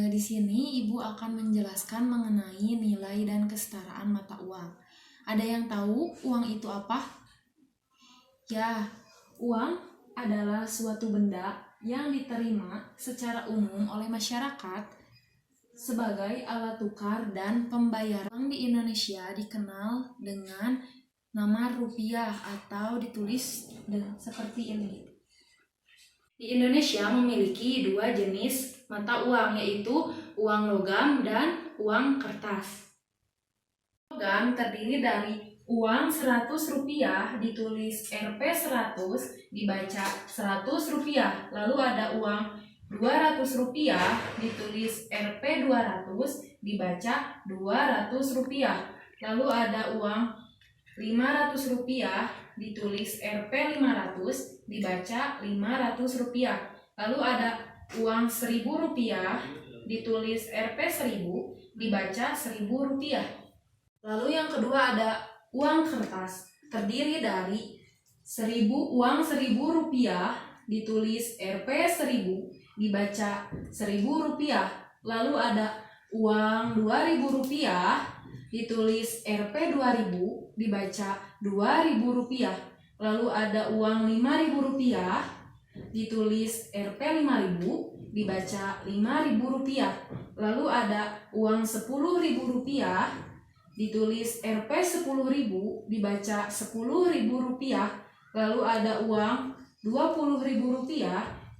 Di sini Ibu akan menjelaskan mengenai nilai dan kesetaraan mata uang. Ada yang tahu uang itu apa? Ya, uang adalah suatu benda yang diterima secara umum oleh masyarakat sebagai alat tukar dan pembayaran. Uang di Indonesia dikenal dengan nama rupiah atau ditulis seperti ini. Di Indonesia memiliki dua jenis mata uang, yaitu uang logam dan uang kertas. Logam terdiri dari uang Rp100 ditulis Rp100 dibaca Rp100, lalu ada uang Rp200 ditulis Rp200 dibaca Rp200, lalu ada uang Rp500 ditulis Rp500 dibaca Rp500, lalu ada uang Rp1.000 ditulis Rp1.000 dibaca Rp1.000. Lalu yang kedua ada uang kertas, terdiri dari uang Rp1.000 ditulis Rp1.000 dibaca Rp1.000, lalu ada uang Rp2.000 ditulis Rp2.000 dibaca Rp2.000, lalu ada uang Rp5.000 ditulis Rp5.000 dibaca Rp5.000, lalu ada uang Rp10.000 ditulis Rp10.000 dibaca Rp10.000, lalu ada uang Rp20.000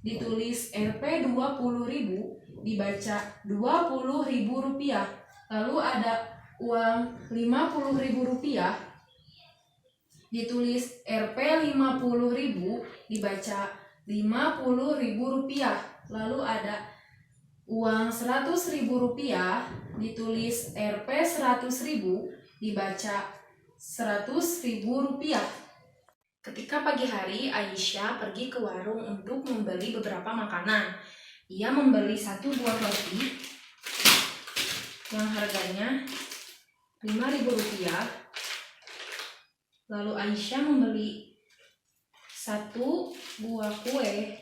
ditulis Rp20.000 dibaca Rp20.000, lalu ada uang Rp50.000 ditulis Rp50.000 dibaca Rp50.000, lalu ada uang Rp100.000 ditulis Rp100.000 dibaca Rp100.000. Ketika pagi hari, Aisyah pergi ke warung untuk membeli beberapa makanan. Ia membeli 1 buah roti yang harganya Rp5.000. Lalu Aisyah membeli 1 buah kue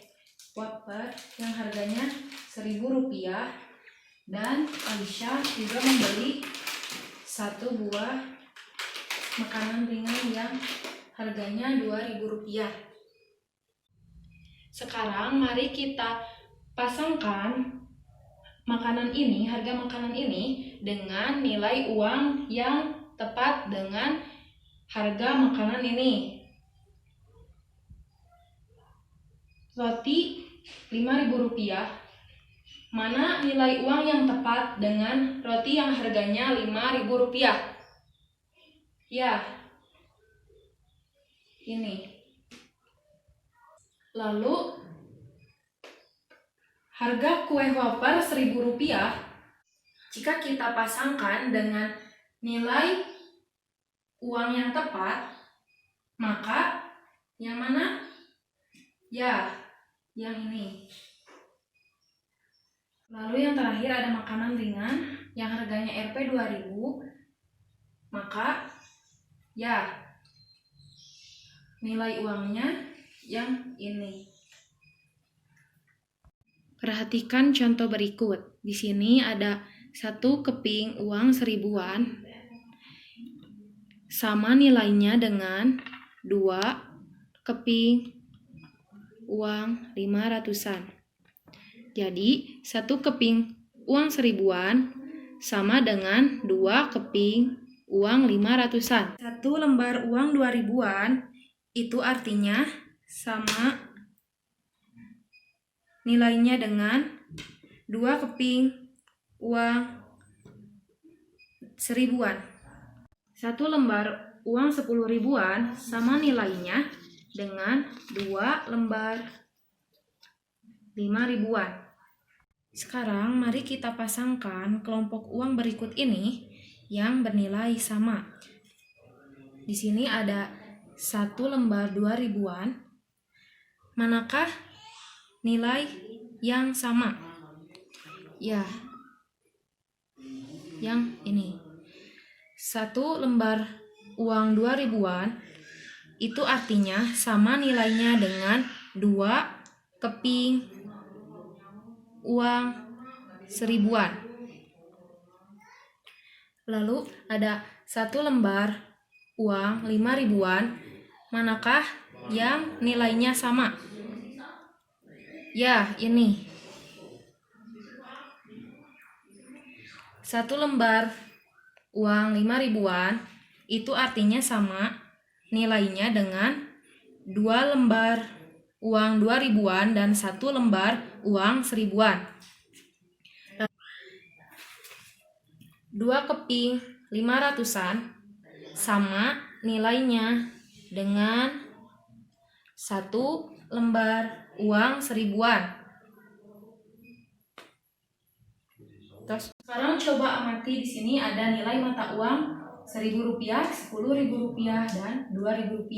wafer yang harganya Rp1.000, dan Aisyah juga membeli 1 buah makanan ringan yang harganya Rp2.000. Sekarang mari kita pasangkan harga makanan ini dengan nilai uang yang tepat dengan harga makanan ini. Roti Rp5.000, mana nilai uang yang tepat dengan roti yang harganya Rp5.000? Ya, ini. Lalu harga kue wafer Rp1.000, jika kita pasangkan dengan nilai uang yang tepat, maka yang mana? Ya, yang ini. Lalu yang terakhir ada makanan ringan yang harganya Rp2.000, maka ya, nilai uangnya yang ini. Perhatikan contoh berikut. Di sini ada 1 keping uang 1000-an sama nilainya dengan 2 keping uang 500-an. Jadi 1 keping uang 1000-an sama dengan 2 keping uang 500-an. 1 lembar uang 2000-an itu artinya sama nilainya dengan 2 keping uang 1000-an. 1 lembar uang 10.000-an sama nilainya dengan 2 lembar 5.000-an. Sekarang mari kita pasangkan kelompok uang berikut ini yang bernilai sama. Di sini ada 1 lembar 2000-an. Manakah nilai yang sama? Ya, yang ini. 1 lembar uang 2000-an itu artinya sama nilainya dengan 2 keping uang 1000-an. Lalu ada 1 lembar uang 5000-an, manakah yang nilainya sama? Ya, ini. 1 lembar uang 5000-an itu artinya sama nilainya dengan 2 lembar uang 2000-an dan 1 lembar uang 1000-an. 2 keping 500-an sama nilainya dengan 1 lembar uang 1000-an. Terus sekarang coba amati di sini ada nilai mata uang Rp1.000, Rp10.000, dan Rp2.000.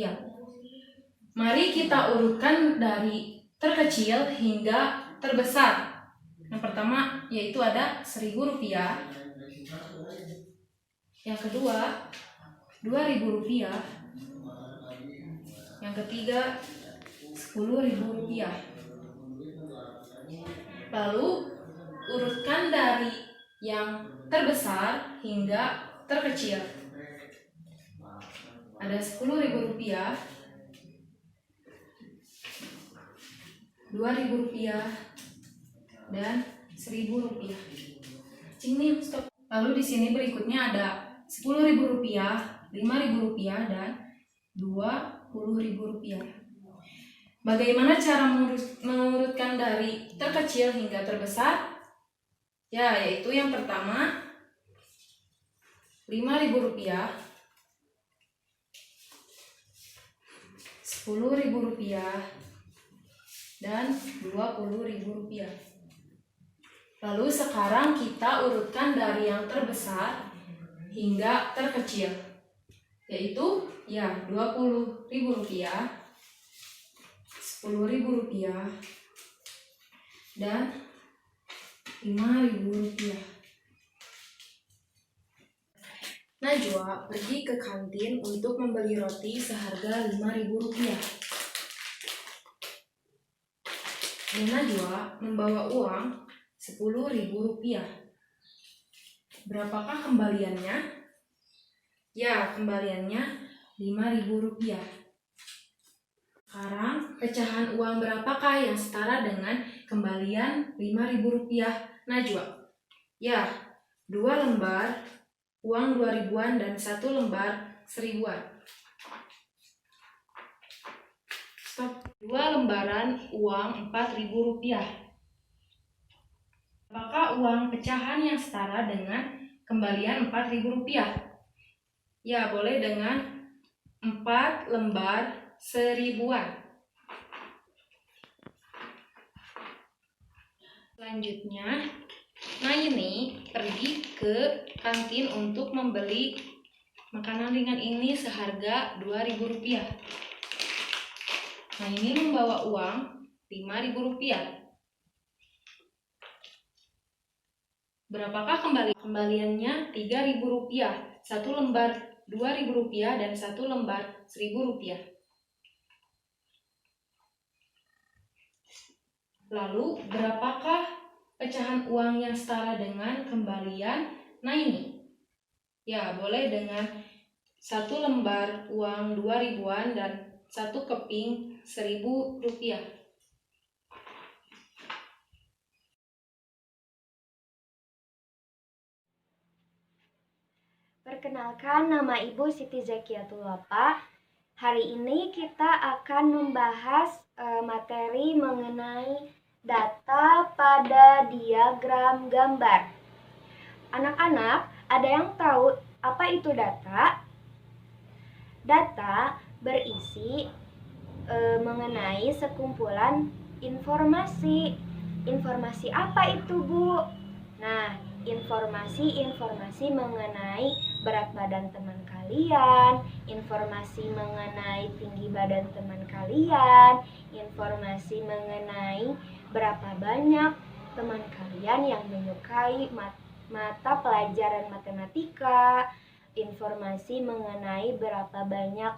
Mari kita urutkan dari terkecil hingga terbesar. Yang pertama yaitu ada Rp1.000, yang kedua Rp2.000, yang ketiga Rp10.000. Lalu urutkan dari yang terbesar hingga terkecil. Ada Rp10.000, Rp2.000, dan Rp1.000. Cing, stop. Lalu di sini berikutnya ada Rp10.000, Rp5.000, dan Rp20.000. Bagaimana cara mengurutkan dari terkecil hingga terbesar? Ya, yaitu yang pertama Rp5.000, Rp10.000, dan Rp20.000. Lalu sekarang kita urutkan dari yang terbesar hingga terkecil, yaitu ya Rp20.000, Rp10.000, dan Rp5.000. Najwa pergi ke kantin untuk membeli roti seharga Rp5.000. Dan Najwa membawa uang Rp10.000. Berapakah kembaliannya? Ya, kembaliannya Rp5.000. Sekarang pecahan uang berapakah yang setara dengan kembalian Rp5.000, Najwa? Ya, 2 lembar uang 2000-an dan 1 lembar 1000-an. Stop. 2 lembaran uang Rp4.000. Apakah uang pecahan yang setara dengan kembalian Rp4.000? Ya, boleh dengan 4 lembar 1000-an. Selanjutnya, ini pergi ke kantin untuk membeli makanan ringan ini seharga Rp2.000. Ini membawa uang Rp5.000. Berapakah kembaliannya? Rp3.000. 1 lembar Rp2.000 dan 1 lembar Rp1.000. Lalu berapakah pecahan uang yang setara dengan kembalian ini? Ya, boleh dengan 1 lembar uang 2000-an dan 1 keping Rp1.000. Perkenalkan, nama Ibu Siti Zakiatul Wapa. Hari ini kita akan membahas materi mengenai data pada diagram gambar. Anak-anak, ada yang tahu apa itu data? Data berisi mengenai sekumpulan informasi. Informasi apa itu, Bu? Nah, informasi mengenai berat badan teman kalian, informasi mengenai tinggi badan teman kalian, informasi mengenai berapa banyak teman kalian yang menyukai mata pelajaran matematika, informasi mengenai berapa banyak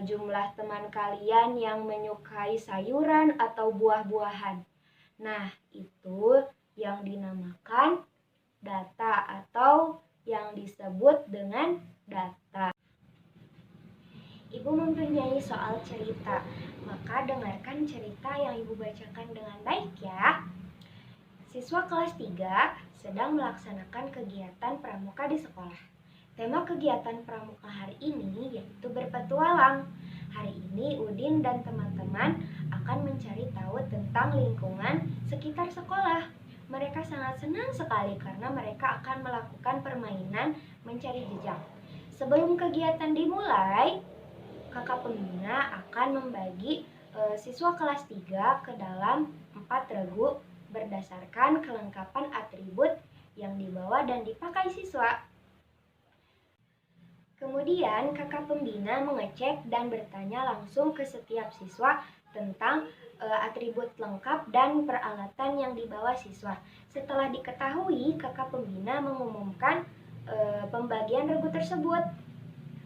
jumlah teman kalian yang menyukai sayuran atau buah-buahan. Nah, itu yang dinamakan data atau yang disebut dengan data. Ibu mempunyai soal cerita, maka dengarkan cerita yang Ibu bacakan dengan baik ya. Siswa kelas 3 sedang melaksanakan kegiatan pramuka di sekolah. Tema kegiatan pramuka hari ini yaitu berpetualang. Hari ini Udin dan teman-teman akan mencari tahu tentang lingkungan sekitar sekolah. Mereka sangat senang sekali karena mereka akan melakukan permainan mencari jejak. Sebelum kegiatan dimulai, kakak pembina akan membagi siswa kelas 3 ke dalam 4 regu berdasarkan kelengkapan atribut yang dibawa dan dipakai siswa. Kemudian kakak pembina mengecek dan bertanya langsung ke setiap siswa tentang atribut lengkap dan peralatan yang dibawa siswa. Setelah diketahui, kakak pembina mengumumkan pembagian regu tersebut.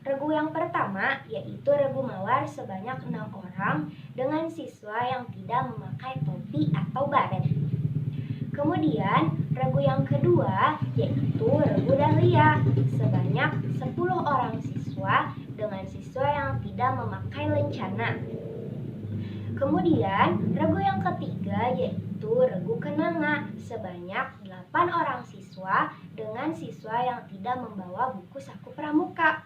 Regu yang pertama yaitu regu mawar sebanyak 6 orang dengan siswa yang tidak memakai topi atau baret. Kemudian regu yang kedua yaitu regu dahlia sebanyak 10 orang siswa dengan siswa yang tidak memakai lencana. Kemudian regu yang ketiga yaitu regu kenanga sebanyak 8 orang siswa dengan siswa yang tidak membawa buku saku pramuka.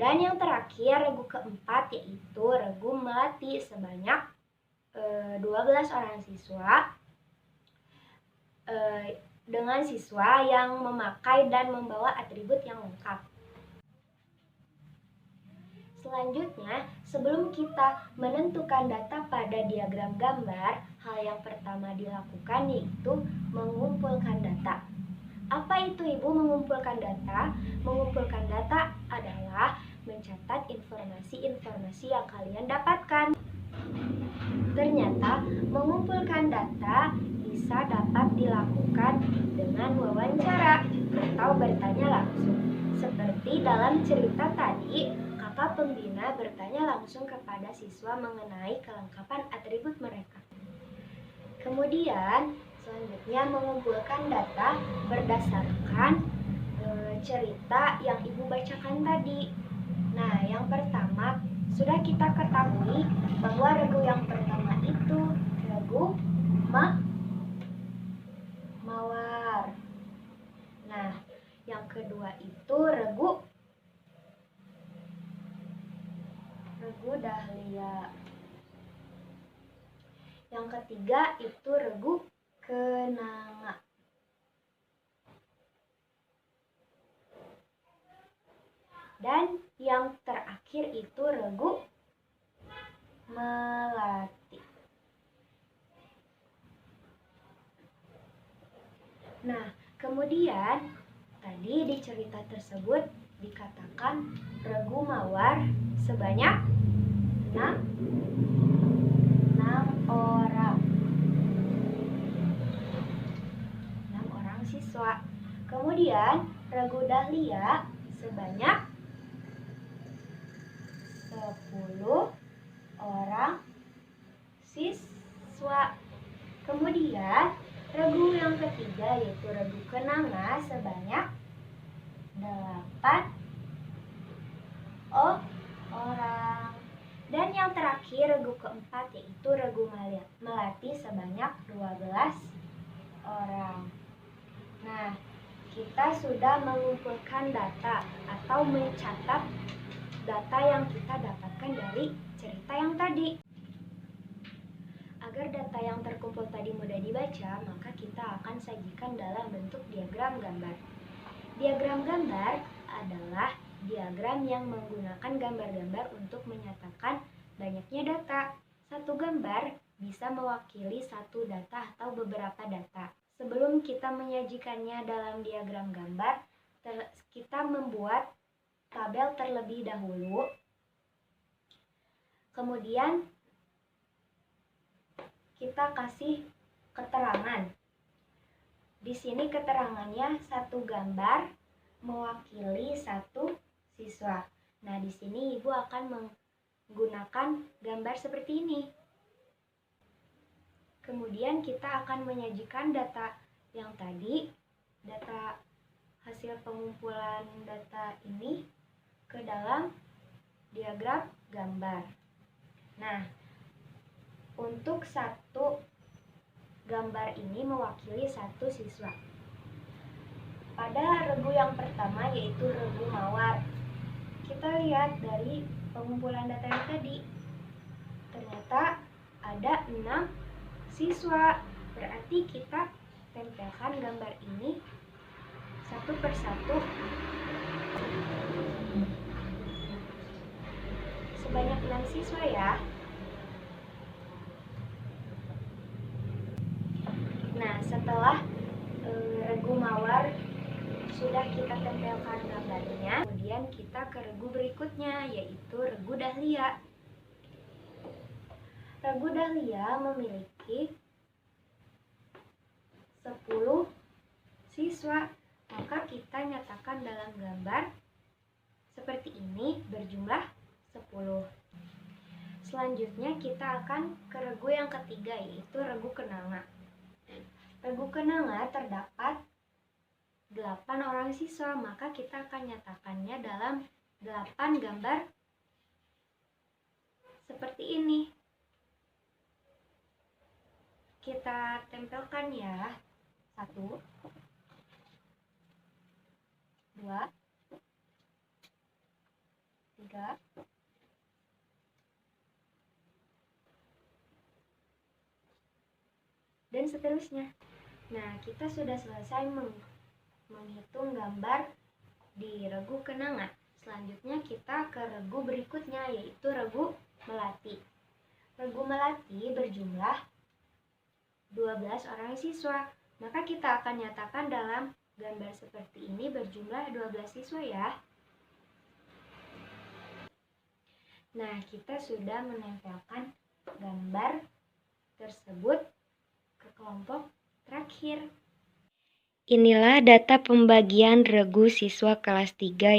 Dan yang terakhir regu keempat yaitu regu melati sebanyak 12 orang siswa dengan siswa yang memakai dan membawa atribut yang lengkap. Selanjutnya, sebelum kita menentukan data pada diagram gambar, hal yang pertama dilakukan yaitu mengumpulkan data. Apa itu Ibu mengumpulkan data? Mengumpulkan data adalah mencatat informasi-informasi yang kalian dapatkan. Ternyata mengumpulkan data bisa dapat dilakukan dengan wawancara atau bertanya langsung. Seperti dalam cerita tadi, kakak pembina bertanya langsung kepada siswa mengenai kelengkapan atribut mereka. Kemudian, selanjutnya mengumpulkan data berdasarkan cerita yang Ibu bacakan tadi. Nah, yang pertama sudah kita ketahui bahwa regu yang pertama itu regu mawar. Nah, yang kedua itu regu dahlia. Yang ketiga itu regu kenanga. Dan yang terakhir itu regu melati. Nah, kemudian tadi di cerita tersebut dikatakan regu mawar sebanyak 6 orang. 6 orang siswa. Kemudian regu dahlia sebanyak 10 orang siswa. Kemudian regu yang ketiga yaitu regu kenanga sebanyak 8 orang. Dan yang terakhir regu keempat yaitu regu melati sebanyak 12 orang. Nah, kita sudah mengumpulkan data atau mencatat data yang kita dapatkan dari cerita yang tadi. Agar data yang terkumpul tadi mudah dibaca, maka kita akan sajikan dalam bentuk diagram gambar. Diagram gambar adalah diagram yang menggunakan gambar-gambar untuk menyatakan banyaknya data. Satu gambar bisa mewakili satu data atau beberapa data. Sebelum kita menyajikannya dalam diagram gambar, kita membuat tabel terlebih dahulu. Kemudian kita kasih keterangan. Di sini keterangannya satu gambar mewakili satu siswa. Nah, di sini Ibu akan menggunakan gambar seperti ini. Kemudian kita akan menyajikan data yang tadi, data hasil pengumpulan data ini ke dalam diagram gambar. Nah, untuk satu gambar ini mewakili satu siswa. Pada regu yang pertama yaitu regu mawar, kita lihat dari pengumpulan data yang tadi, ternyata ada 6 siswa. Berarti kita tempelkan gambar ini satu persatu sebanyak 6 siswa ya. Nah, setelah regu mawar sudah kita tempelkan gambarnya, kemudian kita ke regu berikutnya yaitu regu dahlia. Regu dahlia memiliki 10 siswa, maka kita nyatakan dalam gambar seperti ini berjumlah 10. Selanjutnya kita akan ke regu yang ketiga yaitu regu kenanga. Regu kenanga terdapat 8 orang siswa, maka kita akan nyatakannya dalam 8 gambar seperti ini. Kita tempelkan ya. 1, 2, 3, dan seterusnya. Nah, kita sudah selesai menghitung gambar di regu kenanga. Selanjutnya kita ke regu berikutnya yaitu regu melati. Regu melati berjumlah 12 orang siswa. Maka kita akan nyatakan dalam gambar seperti ini berjumlah 12 siswa ya. Nah, kita sudah menempelkan gambar tersebut ke kelompok terakhir. Inilah data pembagian regu siswa kelas 3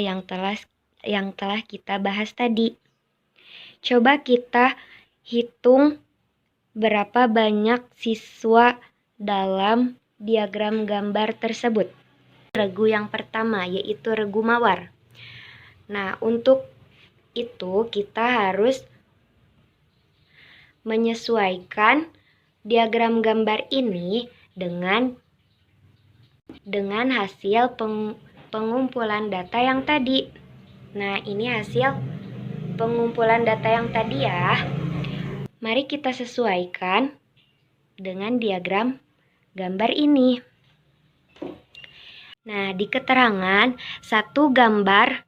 yang telah kita bahas tadi. Coba kita hitung berapa banyak siswa dalam diagram gambar tersebut. Regu yang pertama yaitu regu mawar. Nah, untuk itu kita harus menyesuaikan diagram gambar ini dengan hasil pengumpulan data yang tadi. Nah, ini hasil pengumpulan data yang tadi ya. Mari kita sesuaikan dengan diagram gambar ini. Nah, di keterangan satu gambar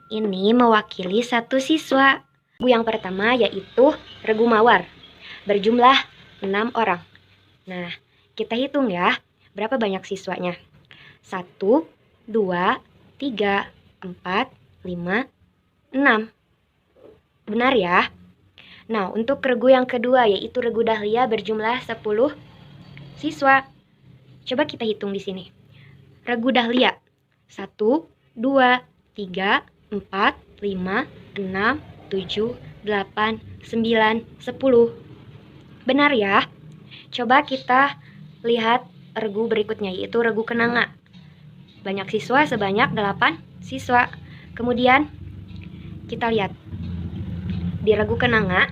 ini mewakili satu siswa. Regu yang pertama yaitu regu mawar, berjumlah 6 orang. Nah, kita hitung ya, berapa banyak siswanya. 1, 2, 3, 4, 5, 6. Benar ya? Nah, untuk regu yang kedua yaitu regu dahlia berjumlah 10 siswa. Coba kita hitung di sini. Regu dahlia 1, 2, 3, 4, 5, 6, 7, 8, 9, 10. Benar ya? Coba kita lihat regu berikutnya yaitu regu kenanga. Banyak siswa sebanyak 8 siswa. Kemudian kita lihat di regu kenanga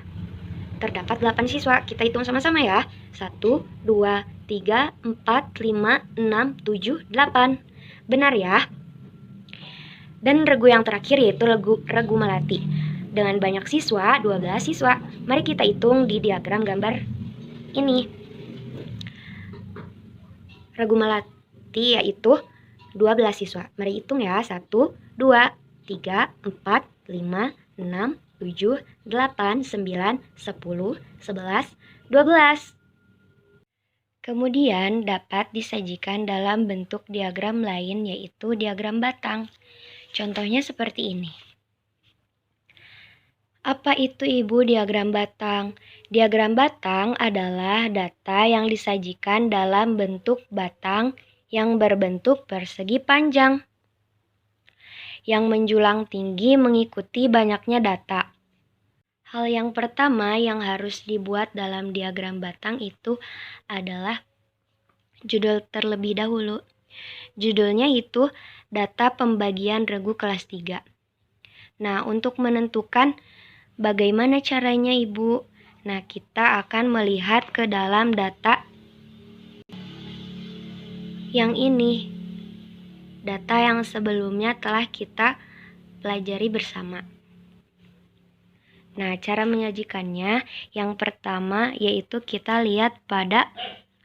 terdapat 8 siswa. Kita hitung sama-sama ya. 1, 2, 3, 4, 5, 6, 7, 8. Benar ya? Dan regu yang terakhir yaitu regu melati. Dengan banyak siswa, 12 siswa. Mari kita hitung di diagram gambar ini. Regu melati yaitu 12 siswa. Mari hitung ya. 1, 2, 3, 4, 5, 6, 7, 8, 9, 10, 11, 12. Kemudian dapat disajikan dalam bentuk diagram lain yaitu diagram batang. Contohnya seperti ini. Apa itu Ibu diagram batang? Diagram batang adalah data yang disajikan dalam bentuk batang yang berbentuk persegi panjang. yang menjulang tinggi mengikuti banyaknya data. Hal yang pertama yang harus dibuat dalam diagram batang itu adalah judul terlebih dahulu. Judulnya itu data pembagian regu kelas 3. Nah, untuk menentukan bagaimana caranya Ibu? Nah, kita akan melihat ke dalam data yang ini. Data yang sebelumnya telah kita pelajari bersama. Nah, cara menyajikannya yang pertama yaitu kita lihat pada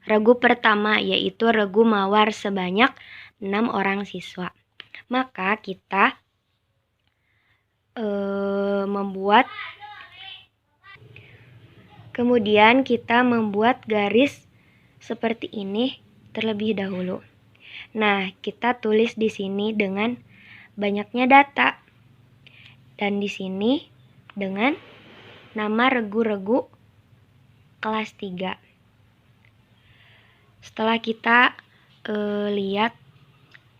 regu pertama, yaitu regu mawar sebanyak 6 orang siswa. Maka kita kemudian kita membuat garis seperti ini terlebih dahulu. Nah, kita tulis di sini dengan banyaknya data. Dan di sini dengan nama regu-regu kelas 3. Setelah kita lihat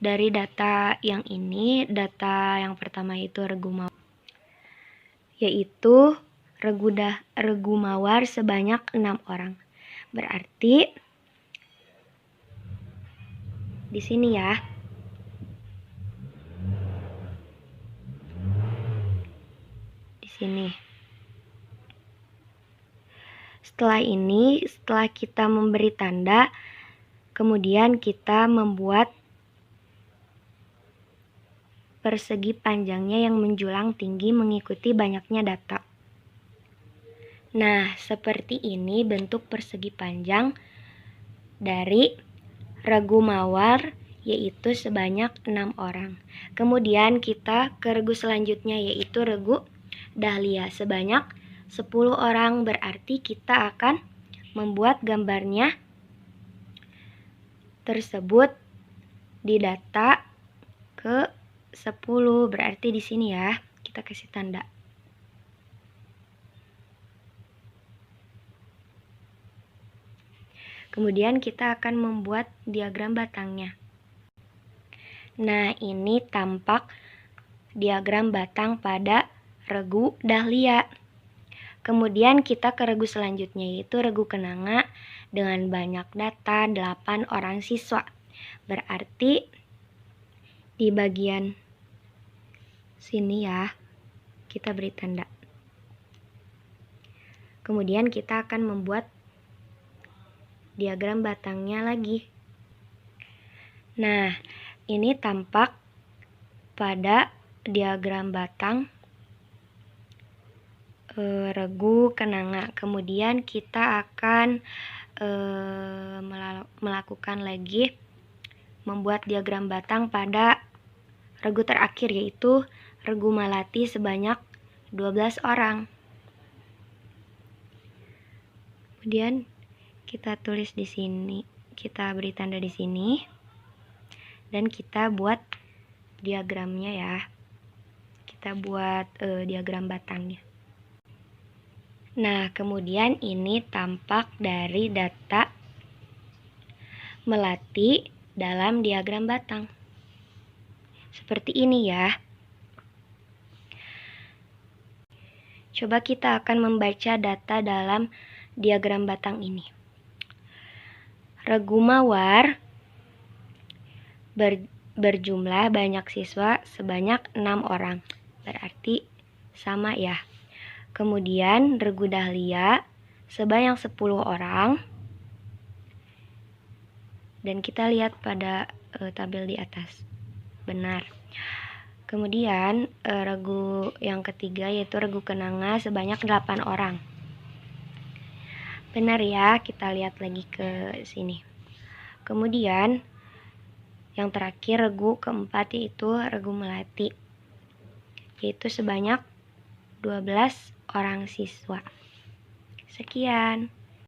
dari data yang ini, data yang pertama itu regu mawar, yaitu regu mawar sebanyak 6 orang. Berarti di sini ya. Di sini. Setelah ini, setelah kita memberi tanda, kemudian kita membuat persegi panjangnya yang menjulang tinggi mengikuti banyaknya data. Nah, seperti ini bentuk persegi panjang dari regu mawar, yaitu sebanyak 6 orang. Kemudian kita ke regu selanjutnya, yaitu regu dahlia sebanyak 10 orang. Berarti kita akan membuat gambarnya tersebut di data ke 10. Berarti di sini ya, kita kasih tanda. Kemudian kita akan membuat diagram batangnya. Nah, ini tampak diagram batang pada regu dahlia. Kemudian kita ke regu selanjutnya, yaitu regu kenanga dengan banyak data 8 orang siswa. Berarti di bagian sini ya, kita beri tanda. Kemudian kita akan membuat diagram batangnya lagi. Nah, ini tampak pada diagram batang regu kenanga. Kemudian kita akan melakukan lagi membuat diagram batang pada regu terakhir, yaitu regu malati sebanyak 12 orang. Kemudian kita tulis di sini, kita beri tanda di sini, dan kita buat diagramnya ya. Kita buat diagram batangnya. Nah, kemudian ini tampak dari data melati dalam diagram batang. Seperti ini ya. Coba kita akan membaca data dalam diagram batang ini. Regu mawar berjumlah banyak siswa sebanyak 6 orang. Berarti sama ya. Kemudian regu dahlia sebanyak 10 orang. Dan kita lihat pada tabel di atas. Benar. Kemudian regu yang ketiga yaitu regu kenanga sebanyak 8 orang. Benar ya, kita lihat lagi ke sini. Kemudian yang terakhir regu keempat yaitu regu melati, yaitu sebanyak 12 orang siswa. Sekian.